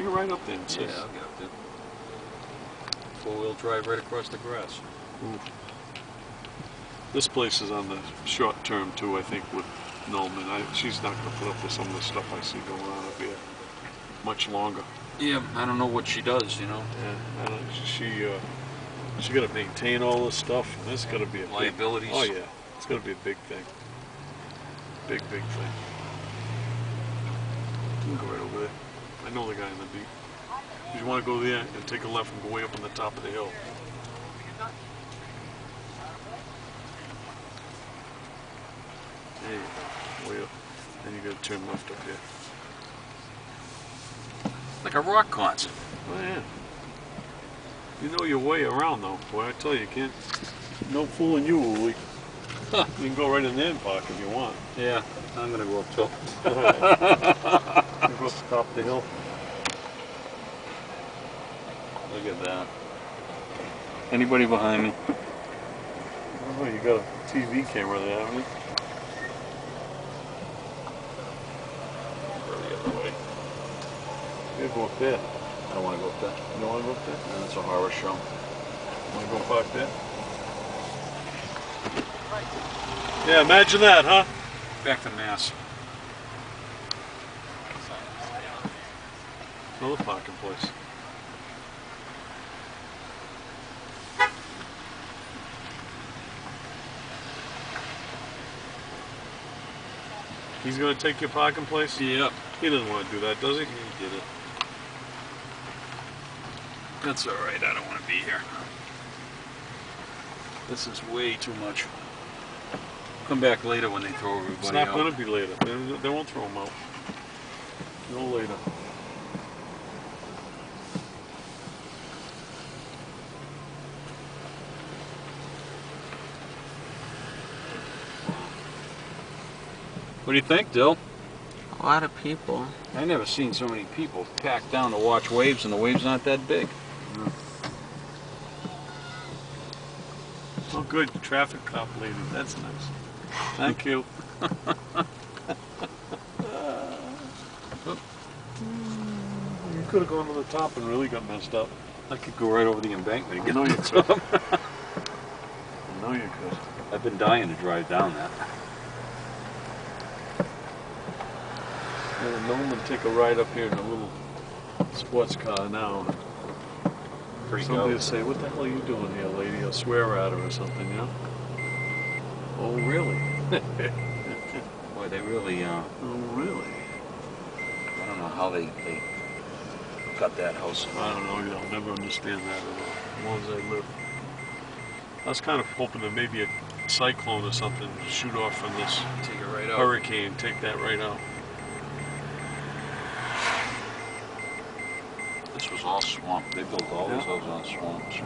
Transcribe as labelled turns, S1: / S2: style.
S1: Take it right up there and see.
S2: Yeah, I'll get up there. 4-wheel drive right across the grass.
S1: Ooh. This place is on the short term too, I think, with Nolan. She's not going to put up with some of the stuff I see going on up here much longer.
S2: Yeah, I don't know what she does, you know.
S1: Yeah, I don't, she got to maintain all this stuff, and this got to be a
S2: liabilities.
S1: Big, oh yeah, it's going to be a big thing. Big thing. You can go right over there. I know the guy in the beat. If you want to go there and take a left and go way up on the top of the hill. There you go, way up. Then you got to turn left up here.
S2: Like a rock concert.
S1: Oh yeah. You know your way around though. Boy, I tell you, can't. No fooling you, Uli.
S2: Huh.
S1: You can go right in there and park if you want.
S2: Yeah, I'm gonna go up too.
S1: You go up the top of the hill.
S2: Look at that. Anybody behind me?
S1: Oh, you got a TV camera there, haven't you?
S2: Go the other way.
S1: You go up there.
S2: I don't want to go up there.
S1: You don't want to go up there?
S2: No, that's a horror show.
S1: Want to go park there? Yeah, imagine that, huh?
S2: Back to Mass.
S1: Another parking place. He's going to take your parking place?
S2: Yep.
S1: He doesn't want to do that, does he?
S2: He did it. That's alright, I don't want to be here. This is way too much. Come back later when they throw everybody out.
S1: It's not going to be later. They won't throw them out. No later.
S2: What do you think, Dill?
S3: A lot of people.
S2: I never seen so many people packed down to watch waves, and the waves aren't that big.
S1: Oh, good. Traffic cop lady. That's nice. Thank you. You could have gone to the top and really got messed up.
S2: I could go right over the embankment and get
S1: No,
S2: on
S1: you
S2: the
S1: could.
S2: top.
S1: I know you could.
S2: I've been dying to drive down that.
S1: Yeah, Nolan would take a ride up here in a little sports car now. Somebody will say, "What the hell are you doing here, lady?" I'll swear at her or something, you know? Oh, really?
S2: Boy, they really,
S1: Oh, really?
S2: I don't know how they got that house.
S1: I don't know. I'll never understand that at all, as long as I live. I was kind of hoping that maybe a cyclone or something would shoot off from this
S2: Take it right out.
S1: hurricane, take that right out.
S2: This was all swamp. They built all these houses on swamps.